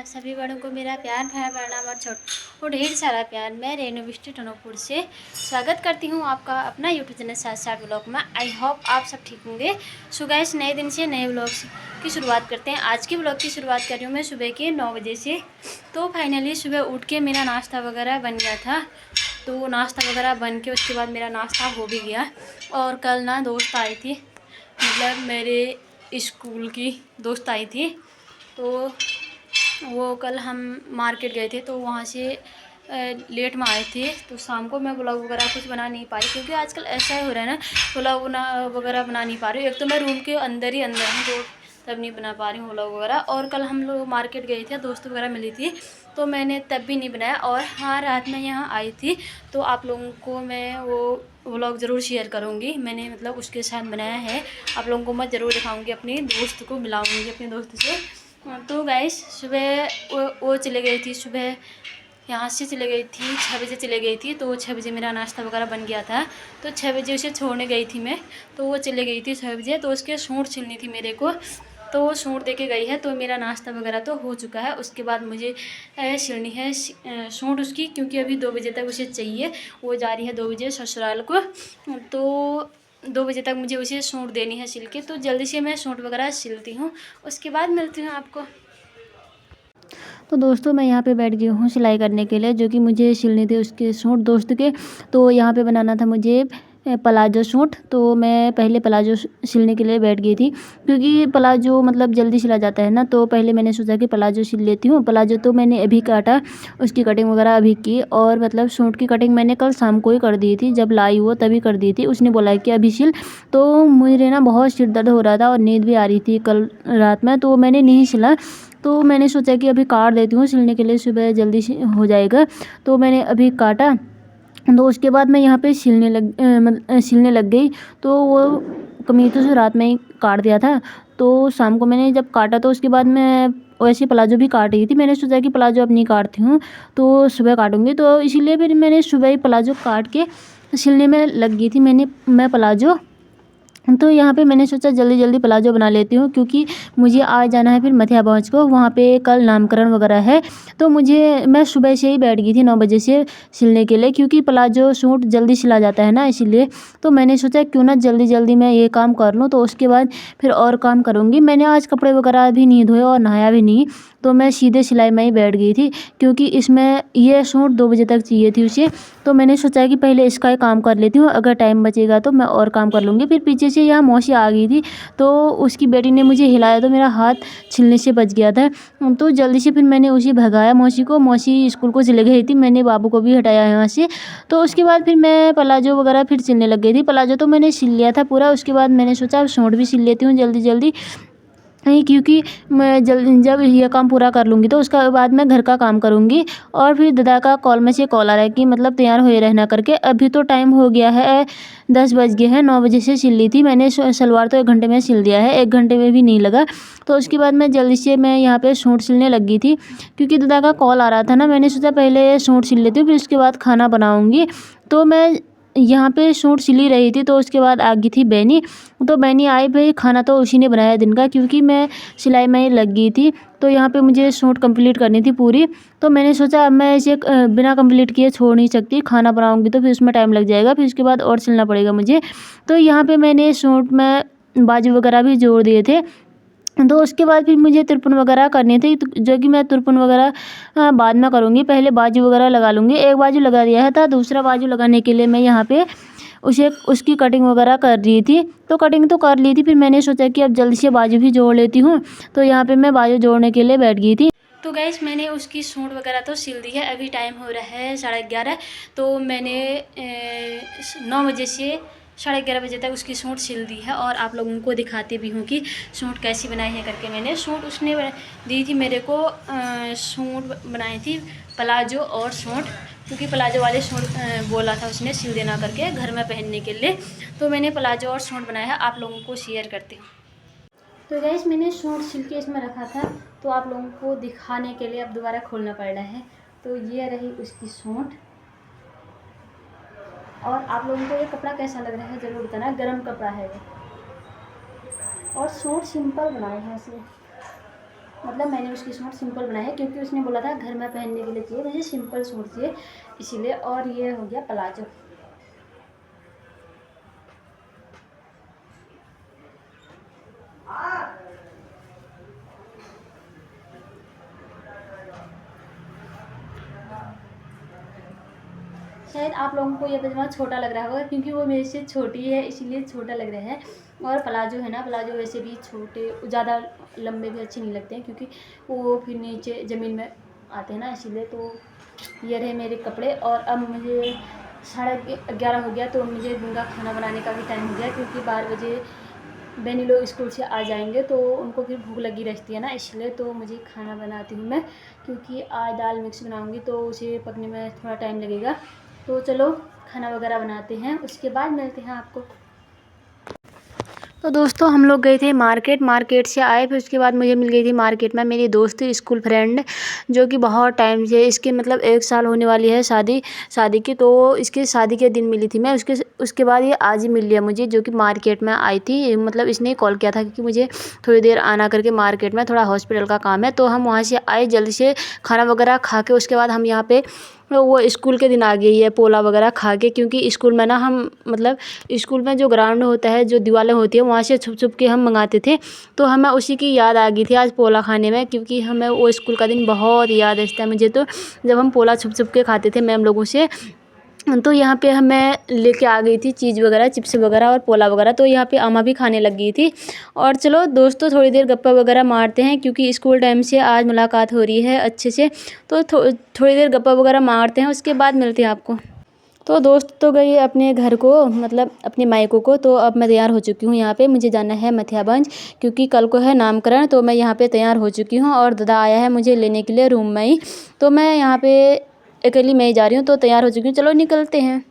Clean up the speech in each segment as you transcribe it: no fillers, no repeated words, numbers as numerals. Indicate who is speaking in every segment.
Speaker 1: सभी बड़ों को मेरा प्यार भरा प्रणाम और छोटों ढेर सारा प्यार। मैं रेणु बिष्ट टनकपुर से स्वागत करती हूँ आपका अपना यूट्यूब चैनल साथ साथ ब्लॉग में। आई होप आप सब ठीक होंगे। सो गाइस, नए दिन से नए ब्लॉग की शुरुआत करते हैं। आज के ब्लॉग की शुरुआत कर रही हूँ मैं सुबह के 9 बजे से। तो फाइनली सुबह उठ के मेरा नाश्ता वगैरह बन गया था। तो नाश्ता वगैरह बन के उसके बाद मेरा नाश्ता हो भी गया। और कल ना दोस्त आई थी, मतलब मेरे स्कूल की दोस्त आई थी। तो वो कल हम मार्केट गए थे, तो वहाँ से लेट में आए थे। तो शाम को मैं व्लॉग वगैरह कुछ बना नहीं पाई, क्योंकि आजकल ऐसा ही हो रहा है ना, व्लॉग वगैरह बना नहीं पा रही हूँ। एक तो मैं रूम के अंदर ही अंदर हूँ, तो तब नहीं बना पा रही हूँ व्लॉग वगैरह। और कल हम लोग मार्केट गए थे, दोस्त वगैरह मिली थी, तो मैंने तब भी नहीं बनाया। और हाँ, रात में यहाँ आई थी, तो आप लोगों को मैं वो व्लॉग ज़रूर शेयर करूँगी। मैंने मतलब उसके साथ बनाया है, आप लोगों को मैं ज़रूर दिखाऊँगी। अपनी दोस्त को मिलाऊँगी अपने दोस्त से। तो गाइस, सुबह वो चले गई थी, सुबह यहाँ से चले गई थी 6 बजे चले गई थी। तो 6 बजे मेरा नाश्ता वगैरह बन गया था, तो 6 बजे उसे छोड़ने गई थी मैं। तो वो चले गई थी 6 बजे, तो उसके सूट सिलनी थी मेरे को, तो वो सूट दे के गई है। तो मेरा नाश्ता वगैरह तो हो चुका है। उसके बाद मुझे सिलनी है सूट उसकी, क्योंकि अभी 2 बजे तक उसे चाहिए। वो जा रही है 2 बजे ससुराल को, तो 2 बजे तक मुझे उसे सूट देनी है सिल के। तो जल्दी से मैं सूट वगैरह सिलती हूँ, उसके बाद मिलती हूँ आपको। तो दोस्तों, मैं यहाँ पे बैठ गई हूँ सिलाई करने के लिए, जो कि मुझे सिलने थे उसके सूट दोस्त के। तो यहाँ पे बनाना था मुझे प्लाजो सूट। तो मैं पहले प्लाजो सिलने के लिए बैठ गई थी, क्योंकि प्लाजो मतलब जल्दी सिला जाता है ना। तो पहले मैंने सोचा कि प्लाजो सिल लेती हूँ। प्लाजो तो मैंने अभी काटा, उसकी कटिंग वगैरह अभी की। और मतलब सूट की कटिंग मैंने कल शाम को ही कर दी थी, जब लाई वो तभी कर दी थी। उसने बोला कि अभी सिल। तो मुझे ना बहुत सिर दर्द हो रहा था और नींद भी आ रही थी कल रात में, तो मैंने नहीं सिला। तो मैंने सोचा कि अभी काट देती हूँ सिलने के लिए, सुबह जल्दी हो जाएगा। तो मैंने अभी काटा, तो उसके बाद मैं यहाँ पे सिलने लग गई। तो वो कमीज तो रात में ही काट दिया था। तो शाम को मैंने जब काटा, तो उसके बाद मैं वैसे प्लाजो भी काट रही थी। मैंने सोचा कि प्लाजो अब नहीं काटती हूँ, तो सुबह काटूँगी। तो इसीलिए फिर मैंने सुबह ही प्लाजो काट के सिलने में लग गई थी मैं प्लाजो। तो यहाँ पे मैंने सोचा जल्दी जल्दी प्लाजो बना लेती हूँ, क्योंकि मुझे आज जाना है फिर मथिया पहुँच को, वहाँ पे कल नामकरण वगैरह है। तो मैं सुबह से ही बैठ गई थी 9 बजे से सिलने के लिए, क्योंकि प्लाजो सूट जल्दी सिला जाता है ना, इसीलिए। तो मैंने सोचा क्यों ना जल्दी जल्दी मैं ये काम कर लूँ, तो उसके बाद फिर और काम करूँगी। मैंने आज कपड़े वगैरह भी नहीं धोए और नहाया भी नहीं, तो मैं सीधे सिलाई में ही बैठ गई थी, क्योंकि इसमें ये सूट 2 बजे तक चाहिए थी उसे। तो मैंने सोचा कि पहले इसका ही काम कर लेती हूँ, अगर टाइम बचेगा तो मैं और काम कर लूँगी। फिर पीछे से यहाँ मौसी आ गई थी, तो उसकी बेटी ने मुझे हिलाया, तो मेरा हाथ छिलने से बच गया था। तो जल्दी से फिर मैंने उसे भगाया मौसी को। मौसी स्कूल को चले गई थी, मैंने बाबू को भी हटाया यहाँ से। तो उसके बाद फिर मैं प्लाजो वगैरह फिर सिलने लग गई थी। प्लाजो तो मैंने सिल लिया था पूरा। उसके बाद मैंने सोचा सूट भी सिल लेती हूँ जल्दी जल्दी, नहीं, क्योंकि मैं जब ये काम पूरा कर लूँगी तो उसके बाद मैं घर का काम करूँगी। और फिर दादा का कॉल में से कॉल आ रहा है कि मतलब तैयार हुए रहना करके। अभी तो टाइम हो गया है, 10 बज गए हैं। 9 बजे से सिल ली थी मैंने सलवार, तो 1 घंटे में सिल दिया है, 1 घंटे में भी नहीं लगा। तो उसके बाद मैं जल्दी से मैं यहाँ पे सूट सिलने लग गई थी, क्योंकि दादा का कॉल आ रहा था ना। मैंने सोचा पहले सूट सिल लेती हूँ, फिर उसके बाद खाना बनाऊँगी। तो मैं यहाँ पे सूट सिली रही थी, तो उसके बाद आ गई थी बहनी। तो बहनी आई, भाई खाना तो उसी ने बनाया दिन का, क्योंकि मैं सिलाई में लग गई थी। तो यहाँ पे मुझे सूट कंप्लीट करनी थी पूरी। तो मैंने सोचा अब मैं इसे बिना कंप्लीट किए छोड़ नहीं सकती, खाना बनाऊँगी तो फिर उसमें टाइम लग जाएगा, फिर उसके बाद और सिलना पड़ेगा मुझे। तो यहाँ पे मैंने सूट में बाजू वगैरह भी जोड़ दिए थे। तो उसके बाद फिर मुझे तिरपुन वगैरह करनी थी, जो कि मैं तिरपुन वगैरह बाद में करूँगी। पहले बाजू वगैरह लगा लूँगी। एक बाजू लगा दिया है था, दूसरा बाजू लगाने के लिए मैं यहाँ पे उसकी कटिंग वगैरह कर रही थी। तो कटिंग तो कर ली थी, फिर मैंने सोचा कि अब जल्दी से बाजू भी जोड़ लेती हूँ। तो यहाँ पे मैं बाजू जोड़ने के लिए बैठ गई थी। तो गैस, मैंने उसकी सूट वगैरह तो सिल दी है। अभी टाइम हो रहा है 11:30। तो मैंने 9 बजे से 11:30 बजे तक उसकी सूट सिल दी है। और आप लोगों को दिखाती भी हूँ कि सूट कैसी बनाई है करके। मैंने सूट उसने दी थी मेरे को, सूट बनाई थी प्लाजो और सूट, क्योंकि प्लाजो वाले सूट बोला था उसने सिल देना करके घर में पहनने के लिए। तो मैंने प्लाजो और सूट बनाया है, आप लोगों को शेयर करती हूँ। तो गैस, मैंने सूट सिल के इसमें रखा था, तो आप लोगों को दिखाने के लिए अब दोबारा खोलना पड़ रहा है। तो ये रही उसकी सूट। और आप लोगों को ये कपड़ा कैसा लग रहा है ज़रूर बताना, गर्म कपड़ा है ये। और सूट सिंपल बनाए हैं इसमें, मतलब मैंने उसकी सूट सिंपल बनाया है क्योंकि उसने बोला था घर में पहनने के लिए चाहिए, मुझे सिंपल सूट चाहिए इसीलिए। और ये हो गया प्लाजो। शायद आप लोगों को ये पजामा छोटा लग रहा होगा क्योंकि वो मेरे से छोटी है इसीलिए छोटा लग रहा है। और प्लाजो है ना, प्लाजो वैसे भी छोटे ज़्यादा लंबे भी अच्छे नहीं लगते हैं क्योंकि वो फिर नीचे ज़मीन में आते हैं ना, इसीलिए। तो ये रहे मेरे कपड़े। और अब मुझे 11:30 हो गया तो मुझे दिन का खाना बनाने का भी टाइम हो गया क्योंकि 12 बजे बहनी लोग स्कूल से आ जाएंगे तो उनको फिर भूख लगी रहती है ना, इसलिए। तो मुझे खाना बनाती हूँ मैं क्योंकि आज दाल मिक्स बनाऊँगी तो उसे पकने में थोड़ा टाइम लगेगा। तो चलो खाना वगैरह बनाते हैं, उसके बाद मिलते हैं आपको। तो दोस्तों हम लोग गए थे मार्केट से आए, फिर उसके बाद मुझे मिल गई थी मार्केट में मेरी दोस्त स्कूल फ्रेंड, जो कि बहुत टाइम से, इसके मतलब 1 साल होने वाली है शादी की। तो इसके शादी के दिन मिली थी मैं उसके बाद ये आज ही मिल लिया मुझे, जो कि मार्केट में आई थी। मतलब इसने कॉल किया था क्योंकि मुझे थोड़ी देर आना करके मार्केट में थोड़ा हॉस्पिटल का काम है। तो हम वहाँ से आए जल्दी से, खाना वगैरह खा के उसके बाद हम यहाँ पे वो स्कूल के दिन आ गई है पोला वगैरह खा के, क्योंकि स्कूल में ना हम मतलब स्कूल में जो ग्राउंड होता है, जो दीवारें होती है, वहाँ से छुप छुप के हम मंगाते थे। तो हमें उसी की याद आ गई थी आज पोला खाने में, क्योंकि हमें वो स्कूल का दिन बहुत याद आता है मुझे। तो जब हम पोला छुप छुप के खाते थे मैम लोगों से, तो यहाँ पे हमें लेके आ गई थी चीज़ वगैरह, चिप्स वगैरह और पोला वगैरह। तो यहाँ पे अम्मा भी खाने लग गई थी। और चलो दोस्तों थोड़ी देर गप्पा वगैरह मारते हैं क्योंकि स्कूल टाइम से आज मुलाकात हो रही है अच्छे से। तो थोड़ी देर गप्पा वगैरह मारते हैं, उसके बाद मिलते हैं आपको। तो दोस्त तो गई अपने घर को, मतलब अपने मायकों को। तो अब मैं तैयार हो चुकी हूँ, यहाँ पे मुझे जाना है मथियागंज क्योंकि कल को है नामकरण। तो मैं यहाँ पे तैयार हो चुकी हूँ और दादा आया है मुझे लेने के लिए रूम में ही। तो मैं यहाँ पे अकेली मैं ही जा रही हूँ, तो तैयार हो चुकी हूँ, चलो निकलते हैं।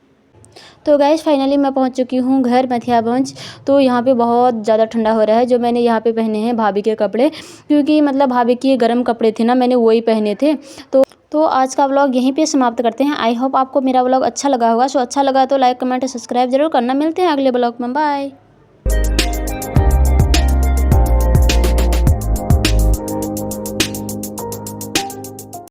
Speaker 1: तो गाइस फाइनली मैं पहुंच चुकी हूँ घर मथियागंज। तो यहाँ पे बहुत ज़्यादा ठंडा हो रहा है। जो मैंने यहाँ पे पहने हैं भाभी के कपड़े, क्योंकि मतलब भाभी के गर्म कपड़े थे ना, मैंने वही पहने थे। तो आज का व्लॉग यहीं पे समाप्त करते हैं। आई होप आपको मेरा व्लॉग अच्छा लगा होगा। सो अच्छा लगा तो लाइक कमेंट सब्सक्राइब जरूर करना। मिलते हैं अगले व्लॉग में, बाय।